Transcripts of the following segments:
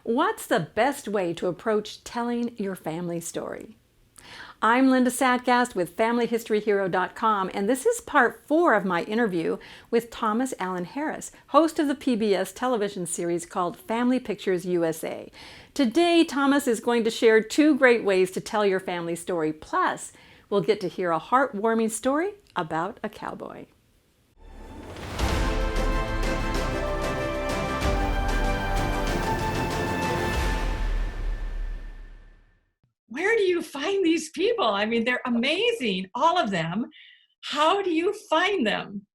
What's the best way to approach telling your family story? I'm Linda Satgast with FamilyHistoryHero.com, and this is part 4 of my interview with Thomas Allen Harris, host of the PBS television series called Family Pictures USA. Today, Thomas is going to share 2 great ways to tell your family story, plus we'll get to hear a heartwarming story about a cowboy. Where do you find these people? I mean, they're amazing, all of them. How do you find them?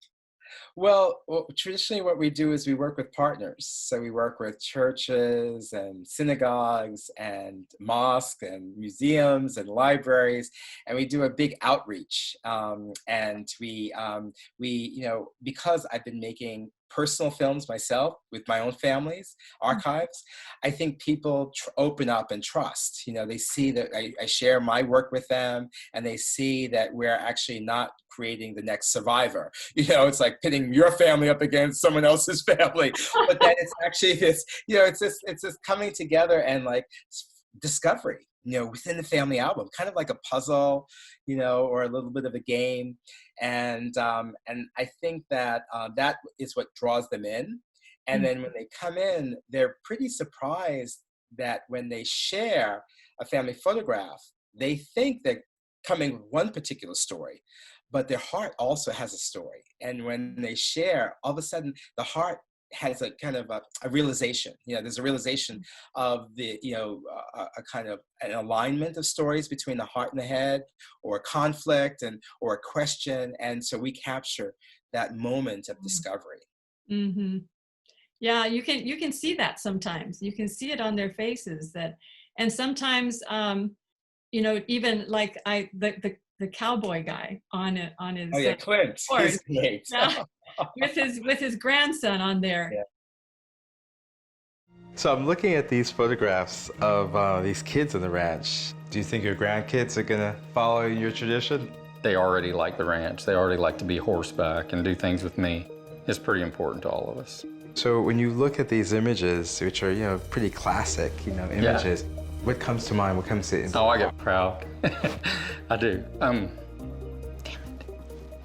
Well, traditionally what we do is we work with partners. So we work with churches and synagogues and mosques and museums and libraries, and we do a big outreach. Because I've been making personal films myself with my own family's archives, I think people open up and trust. They see that I share my work with them, and they see that we're actually not creating the next survivor. It's like pitting your family up against someone else's family, but then it's actually this, it's this coming together and like discovery, within the family album, kind of like a puzzle, or a little bit of a game. And I think that that is what draws them in. And then when they come in, they're pretty surprised that when they share a family photograph, they think they're coming with one particular story, but their heart also has a story. And when they share, all of a sudden the heart has a kind of a realization. There's a realization of a kind of an alignment of stories between the heart and the head, or a conflict or a question. And so we capture that moment of discovery. Mm-hmm. Yeah, you can see that sometimes. You can see it on their faces and sometimes, even like the cowboy guy on his Clint, horse. he's great. Yeah, with his grandson on there. Yeah. So I'm looking at these photographs of these kids on the ranch. Do you think your grandkids are gonna follow your tradition? They already like the ranch. They already like to be horseback and do things with me. It's pretty important to all of us. So when you look at these images, which are pretty classic images, what comes to mind? What comes to? Oh, I get proud. I do. Damn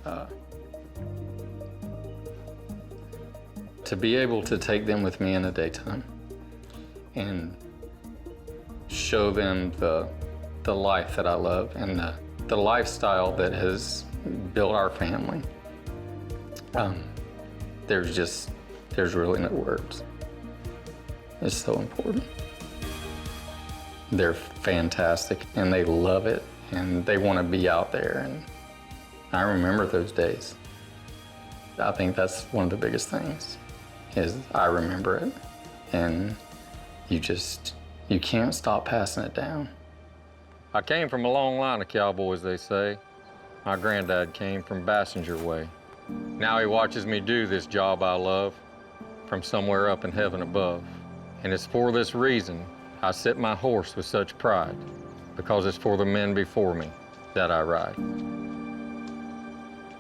it. To be able to take them with me in the daytime and show them the life that I love and the lifestyle that has built our family. There's really no words. It's so important. They're fantastic and they love it and they want to be out there, and I remember those days. I think that's one of the biggest things, is I remember it, and you can't stop passing it down. I came from a long line of cowboys, they say. My granddad came from Passenger Way. Now he watches me do this job I love from somewhere up in heaven above. And it's for this reason I sit my horse with such pride, because it's for the men before me that I ride.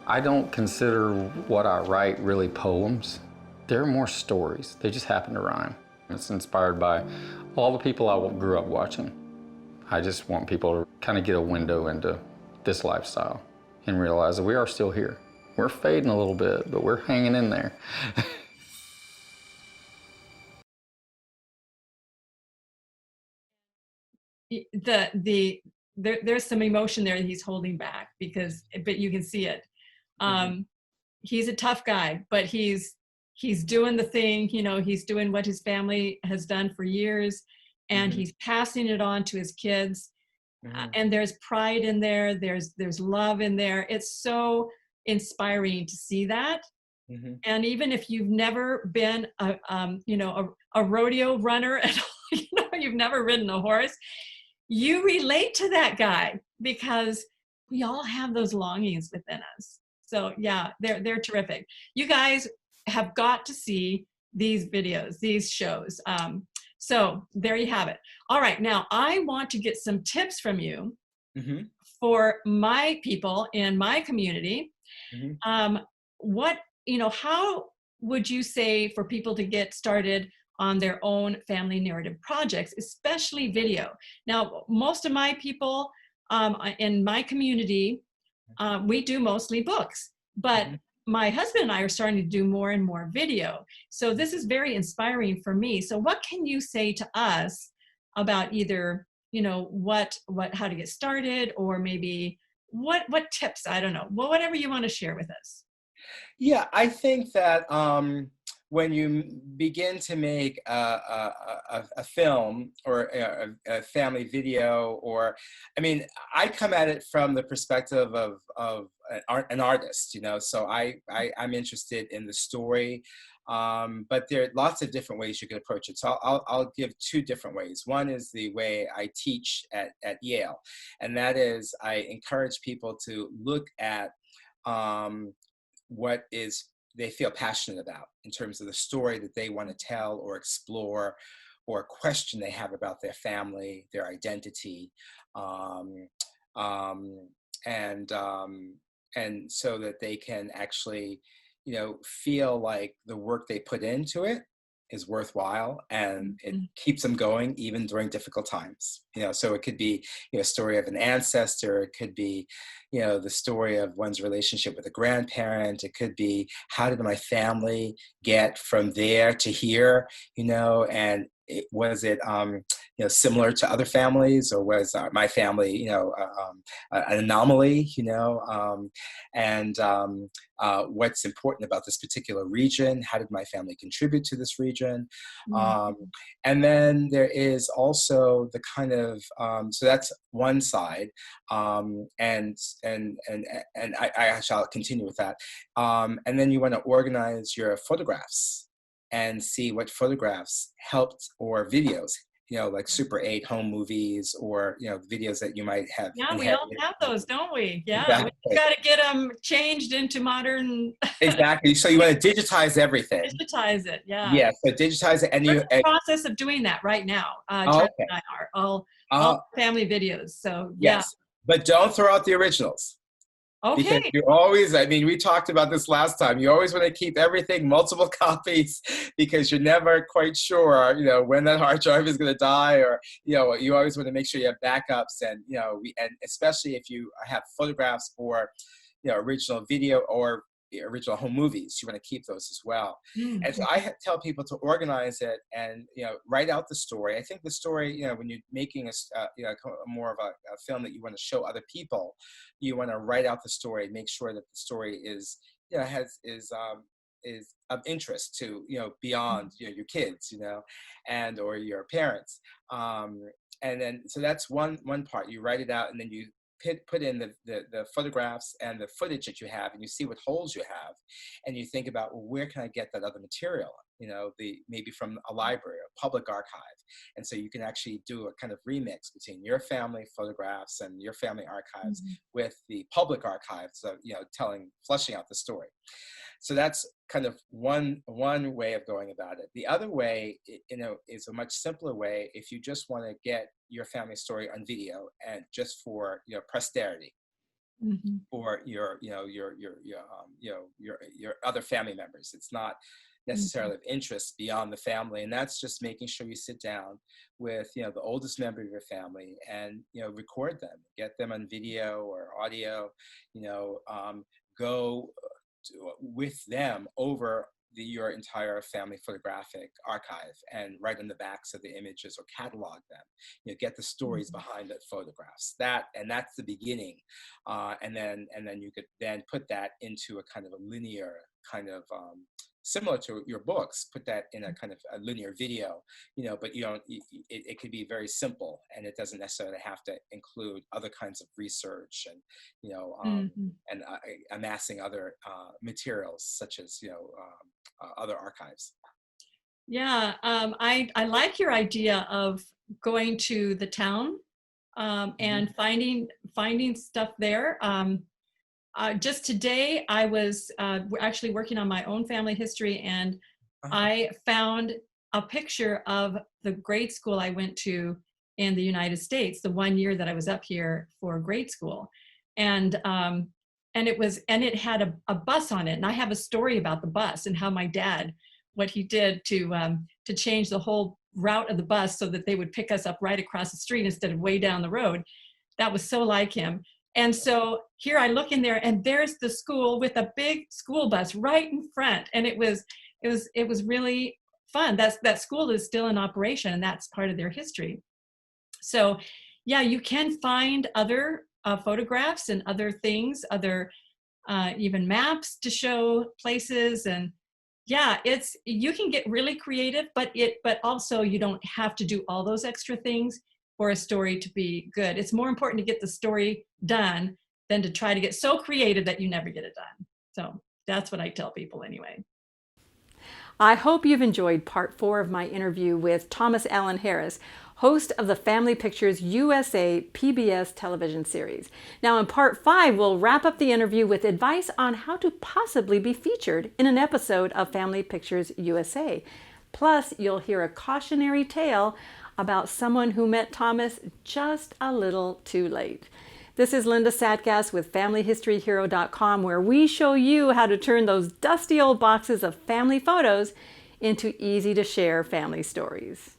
I don't consider what I write really poems. They're more stories. They just happen to rhyme. It's inspired by all the people I grew up watching. I just want people to kind of get a window into this lifestyle and realize that we are still here. We're fading a little bit, but we're hanging in there. There's some emotion there that he's holding back but you can see it. He's a tough guy, but he's doing the thing, he's doing what his family has done for years, and he's passing it on to his kids. And there's pride in there, there's love in there. It's so inspiring to see that. And even if you've never been a rodeo runner at all, you've never ridden a horse, you relate to that guy because we all have those longings within us. So yeah, they're terrific. You guys have got to see these videos, these shows. So there you have it. All right, now I want to get some tips from you for my people in my community. How would you say for people to get started on their own family narrative projects, especially video. Now, most of my people in my community, we do mostly books, but my husband and I are starting to do more and more video. So this is very inspiring for me. So what can you say to us about either, you know, how to get started, or maybe what tips, I don't know, well, whatever you want to share with us. Yeah, I think that when you begin to make a film or a family video, or, I mean, I come at it from the perspective of an artist, you know, so I'm interested in the story, but there are lots of different ways you can approach it. So I'll give two different ways. One is the way I teach at Yale, and that is I encourage people to look at what they feel passionate about in terms of the story that they want to tell or explore, or a question they have about their family, their identity, and so that they can actually, you know, feel like the work they put into it is worthwhile, and it keeps them going even during difficult times. You know, so it could be, you know, a story of an ancestor. It could be, you know, the story of one's relationship with a grandparent. It could be, how did my family get from there to here, you know, and was it, you know, similar to other families, or was my family, you know, an anomaly, you know, and what's important about this particular region? How did my family contribute to this region? And then there is also the kind of, so that's one side, and I'll continue with that. And then you want to organize your photographs and see what photographs helped, or videos, you know, like Super 8 home movies, or, you know, videos that you might have. Yeah, we all have those, don't we? Yeah, exactly. We got to get them changed into modern. Exactly. So you want to digitize everything. Digitize it, yeah. Yeah. So digitize it, and we're in the process of doing that right now. Charlie and I are all family videos. So yeah. Yes, but don't throw out the originals. Okay. Because you always, I mean, we talked about this last time, you always want to keep everything multiple copies, because you're never quite sure, you know, when that hard drive is going to die, or, you know, you always want to make sure you have backups, and, you know, and especially if you have photographs or, you know, original video or original home movies, you want to keep those as well. And so I tell people to organize it and, you know, write out the story. I think the story, you know, when you're making you know, more of a film that you want to show other people, you want to write out the story, make sure that the story is, you know, is of interest to, you know, beyond, you know, your kids, you know, and or your parents. And then, so that's one part. You write it out, and then you put in the photographs and the footage that you have, and you see what holes you have, and you think about, well, where can I get that other material, you know, maybe from a library or a public archive. And so you can actually do a kind of remix between your family photographs and your family archives with the public archives of, you know, fleshing out the story. So that's kind of one way of going about it. The other way, you know, is a much simpler way if you just want to get your family story on video, and just for, you know, posterity, or your other family members. It's not necessarily of interest beyond the family, and that's just making sure you sit down with, you know, the oldest member of your family, and, you know, record them, get them on video or audio, you know, go with them over your entire family photographic archive, and write on the backs of the images or catalog them, you know, get the stories behind the photographs, and that's the beginning. And then you could then put that into a kind of a linear kind of, similar to your books, put that in a kind of a linear video, you know, but you don't, it could be very simple, and it doesn't necessarily have to include other kinds of research, and, you know, and amassing other materials, such as, you know, other archives. Yeah, I like your idea of going to the town and finding stuff there. Just today, I was actually working on my own family history, and I found a picture of the grade school I went to in the United States, the 1 year that I was up here for grade school. And it had a bus on it. And I have a story about the bus and how my dad what he did to change the whole route of the bus so that they would pick us up right across the street instead of way down the road. That was so like him. And so here I look in there, and there's the school with a big school bus right in front, and it was really fun. That school is still in operation, and that's part of their history. So yeah, you can find other photographs and other things, other even maps to show places. And yeah, you can get really creative, but also you don't have to do all those extra things for a story to be good. It's more important to get the story done than to try to get so creative that you never get it done. So that's what I tell people anyway. I hope you've enjoyed part 4 of my interview with Thomas Allen Harris, host of the Family Pictures USA PBS television series. Now in part 5, we'll wrap up the interview with advice on how to possibly be featured in an episode of Family Pictures USA. Plus, you'll hear a cautionary tale about someone who met Thomas just a little too late. This is Linda Satgas with FamilyHistoryHero.com, where we show you how to turn those dusty old boxes of family photos into easy to share family stories.